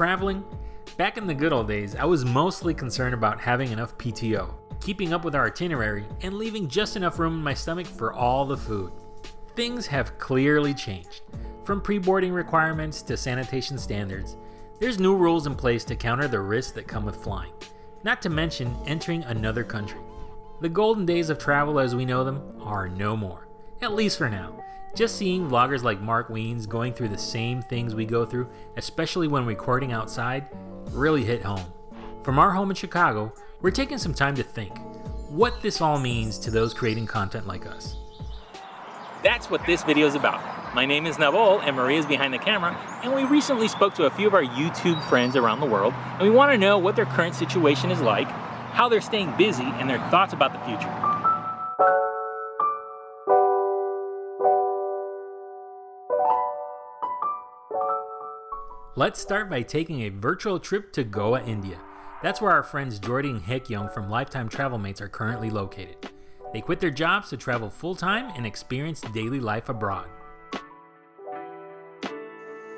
traveling? Back in the good old days, I was mostly concerned about having enough PTO, keeping up with our itinerary, and leaving just enough room in my stomach for all the food. Things have clearly changed. From pre-boarding requirements to sanitation standards, there's new rules in place to counter the risks that come with flying, not to mention entering another country. The golden days of travel as we know them are no more, at least for now. Just seeing vloggers like Mark Wiens going through the same things we go through, especially when recording outside, really hit home. From our home in Chicago, we're taking some time to think what this all means to those creating content like us. That's what this video is about. My name is Nabol and Maria's behind the camera, and we recently spoke to a few of our YouTube friends around the world, and we want to know what their current situation is like, how they're staying busy, and their thoughts about the future. Let's start by taking a virtual trip to Goa, India. That's where our friends Jordy and Hyekyung from Lifetime Travelmates are currently located. They quit their jobs to travel full-time and experience daily life abroad.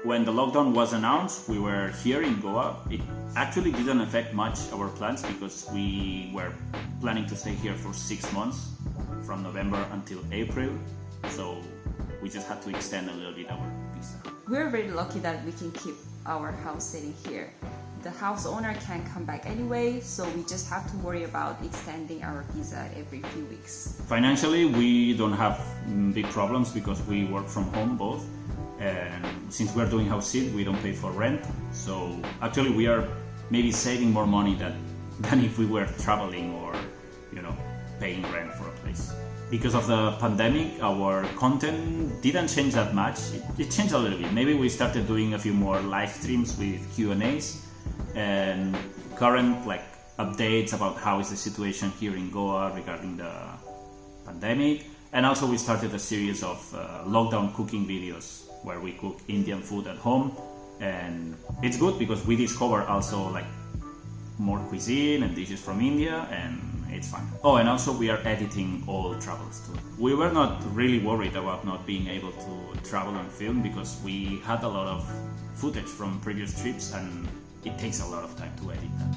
When the lockdown was announced, we were here in Goa. It actually didn't affect much our plans because we were planning to stay here for 6 months, from November until April. So we just had to extend a little bit our visa. We're very lucky that we can keep our house sitting here. The house owner can't come back anyway, so we just have to worry about extending our visa every few weeks. Financially, we don't have big problems because we work from home both. And since we're doing house sit, we don't pay for rent. So actually we are maybe saving more money than if we were traveling or, paying rent for a place. Because of the pandemic, our content didn't change that much. It changed a little bit. Maybe we started doing a few more live streams with Q&As and current updates about how is the situation here in Goa regarding the pandemic. And also we started a series of lockdown cooking videos where we cook Indian food at home, and it's good because we discover also more cuisine and dishes from India, and it's fun. Oh, and also we are editing all travels too. We were not really worried about not being able to travel and film because we had a lot of footage from previous trips, and it takes a lot of time to edit that.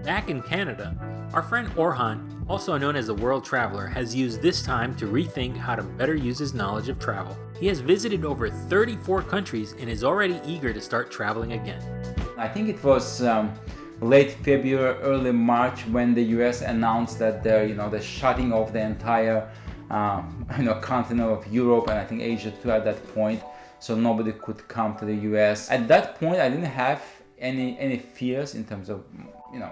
Back in Canada, our friend Orhan, also known as the World Traveler, has used this time to rethink how to better use his knowledge of travel. He has visited over 34 countries and is already eager to start traveling again. I think it was late February, early March when the US announced that they're shutting off the entire continent of Europe, and I think Asia too at that point, so nobody could come to the US. At that point, I didn't have any fears in terms of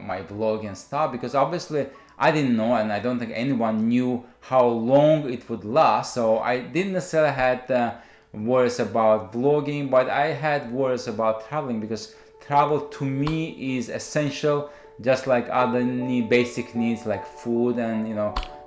my vlog and stuff, because obviously I didn't know, and I don't think anyone knew how long it would last. So I didn't necessarily had worries about vlogging, but I had worries about traveling, because travel to me is essential, just like other basic needs like food and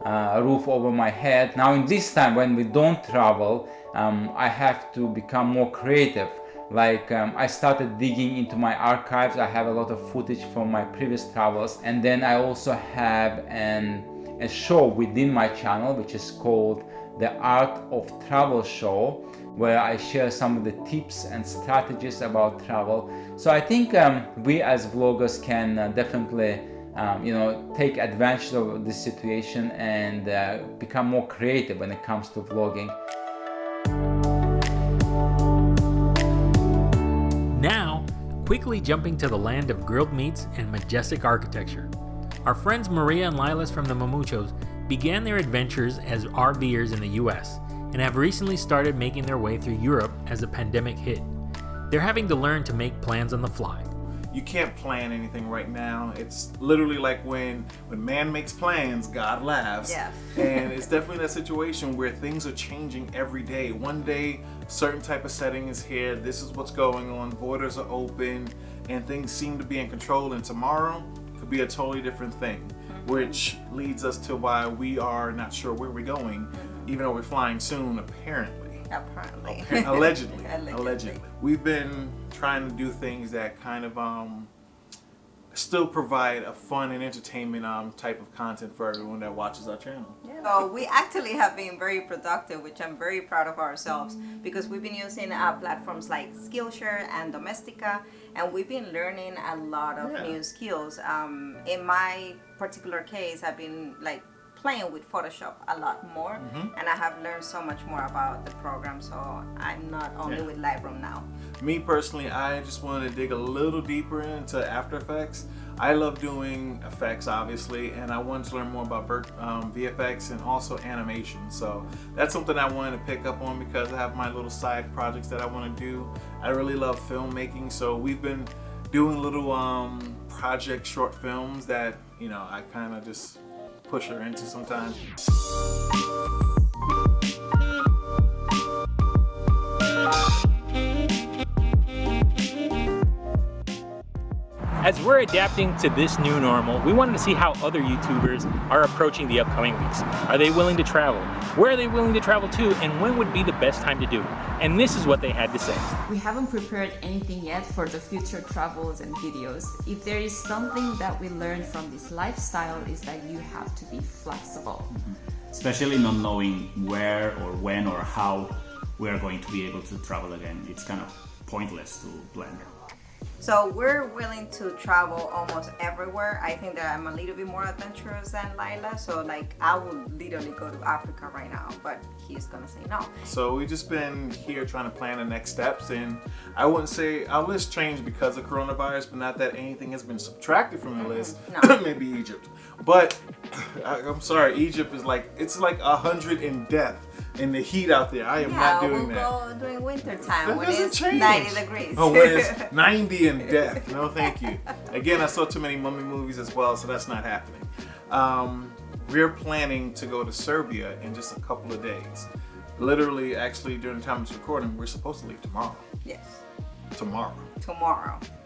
a roof over my head. Now in this time when we don't travel, I have to become more creative. I started digging into my archives. I have a lot of footage from my previous travels, and then I also have a show within my channel which is called The Art of Travel Show, where I share some of the tips and strategies about travel. So I think we as vloggers can definitely take advantage of this situation and become more creative when it comes to vlogging. Now, quickly jumping to the land of grilled meats and majestic architecture. Our friends Maria and Lilas from The Mamuchos began their adventures as RVers in the US and have recently started making their way through Europe as the pandemic hit. They're having to learn to make plans on the fly. You can't plan anything right now. It's literally like when man makes plans, God laughs. Yeah. And it's definitely that situation where things are changing every day. One day, certain type of setting is here. This is what's going on. Borders are open, and things seem to be in control. And tomorrow could be a totally different thing, which leads us to why we are not sure where we're going, even though we're flying soon, apparently. Apparently. Allegedly. We've been trying to do things that kind of still provide a fun and entertainment type of content for everyone that watches our channel. So we actually have been very productive, which I'm very proud of ourselves, because we've been using platforms like Skillshare and Domestika, and we've been learning a lot of new skills. In my particular case, I've been like playing with Photoshop a lot more, and I have learned so much more about the program, so I'm not only with Lightroom now. Me personally, I just wanted to dig a little deeper into After Effects. I love doing effects, obviously, and I wanted to learn more about VFX and also animation. So that's something I wanted to pick up on because I have my little side projects that I want to do. I really love filmmaking, so we've been doing little project short films that, you know, I kind of just push her into sometimes. As we're adapting to this new normal, we wanted to see how other YouTubers are approaching the upcoming weeks. Are they willing to travel? Where are they willing to travel to? And when would be the best time to do it? And this is what they had to say. We haven't prepared anything yet for the future travels and videos. If there is something that we learned from this lifestyle is that you have to be flexible. Especially not knowing where or when or how we are going to be able to travel again. It's kind of pointless to plan. So we're willing to travel almost everywhere. I think that I'm a little bit more adventurous than Lila. So like I would literally go to Africa right now, but he's gonna say no. So we've just been here trying to plan the next steps, and I wouldn't say our list changed because of coronavirus, but not that anything has been subtracted from the list. No. Maybe Egypt. But I'm sorry, Egypt is like, it's like 100 in death. In the heat out there, I am not doing that. We'll go during winter time That when doesn't it's change. 90 degrees. Oh, when it's 90 in death. No, thank you. Again, I saw too many mummy movies as well, so that's not happening. We're planning to go to Serbia in just a couple of days. Literally, actually, during the time of this recording, we're supposed to leave tomorrow. Yes. Tomorrow.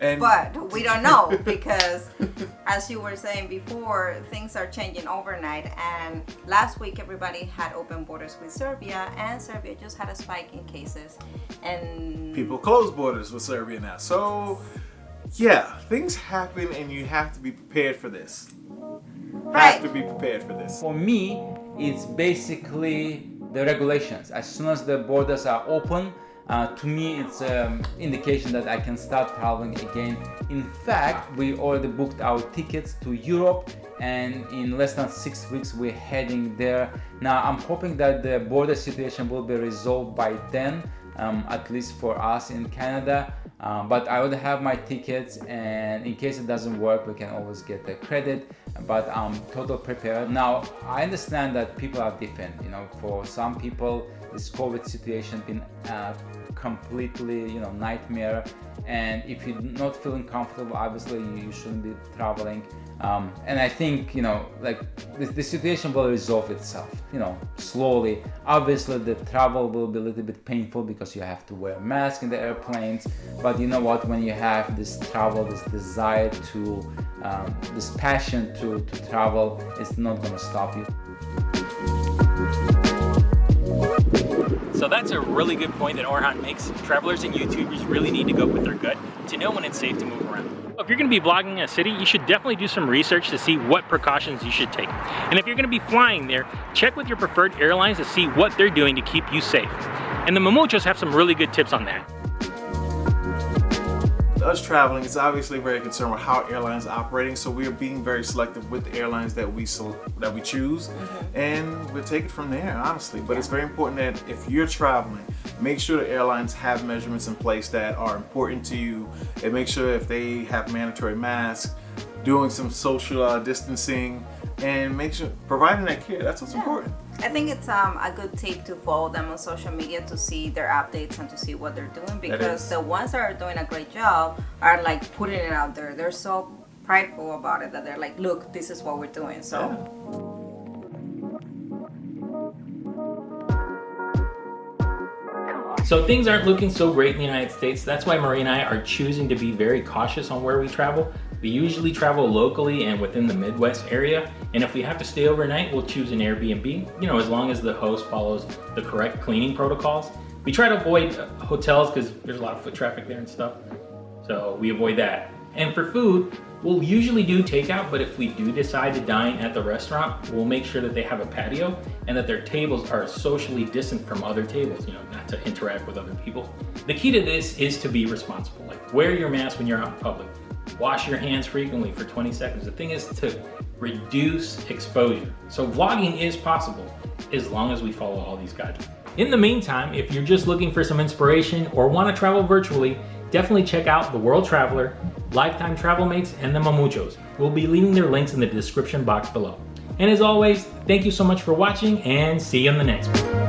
But we don't know because, as you were saying before, things are changing overnight. And last week, everybody had open borders with Serbia, and Serbia just had a spike in cases. And people close borders with Serbia now. So, yeah, things happen, and you have to be prepared for this. Right. Have to be prepared for this. For me, it's basically the regulations. As soon as the borders are open, to me, it's an indication that I can start traveling again. In fact, we already booked our tickets to Europe, and in less than 6 weeks, we're heading there. Now, I'm hoping that the border situation will be resolved by then, at least for us in Canada. But I already have my tickets, and in case it doesn't work, we can always get the credit. But I'm totally prepared. Now, I understand that people are different. You know, for some people, this COVID situation been completely, nightmare. And if you're not feeling comfortable, obviously you shouldn't be traveling. And I think, like the situation will resolve itself, slowly. Obviously the travel will be a little bit painful because you have to wear a mask in the airplanes. But you know what, when you have this travel, this desire to, this passion to travel, it's not gonna stop you. So that's a really good point that Orhan makes. Travelers and YouTubers really need to go with their gut to know when it's safe to move around. If you're going to be vlogging a city, you should definitely do some research to see what precautions you should take. And if you're going to be flying there, check with your preferred airlines to see what they're doing to keep you safe. And the Mamuchos have some really good tips on that. Us traveling is obviously very concerned with how airlines are operating, so we are being very selective with the airlines that we choose, and we'll take it from there, honestly. But it's very important that if you're traveling, make sure the airlines have measurements in place that are important to you, and make sure if they have mandatory masks, doing some social distancing, and make sure providing that care. That's what's important. I think it's a good tip to follow them on social media to see their updates and to see what they're doing, because the ones that are doing a great job are like putting it out there. They're so prideful about it that they're like, look, this is what we're doing. So. So things aren't looking so great in the United States. That's why Marie and I are choosing to be very cautious on where we travel. We usually travel locally and within the Midwest area. And if we have to stay overnight, we'll choose an Airbnb, as long as the host follows the correct cleaning protocols. We try to avoid hotels because there's a lot of foot traffic there and stuff. So we avoid that. And for food, We'll usually do takeout, but if we do decide to dine at the restaurant, we'll make sure that they have a patio and that their tables are socially distant from other tables, not to interact with other people. The key to this is to be responsible. Like, wear your mask when you're out in public. Wash your hands frequently for 20 seconds. The thing is to reduce exposure. So vlogging is possible as long as we follow all these guidelines. In the meantime, if you're just looking for some inspiration or want to travel virtually, definitely check out The World Traveler, Lifetime Travelmates, and The Mamuchos. We'll be leaving their links in the description box below. And as always, thank you so much for watching, and see you in the next one.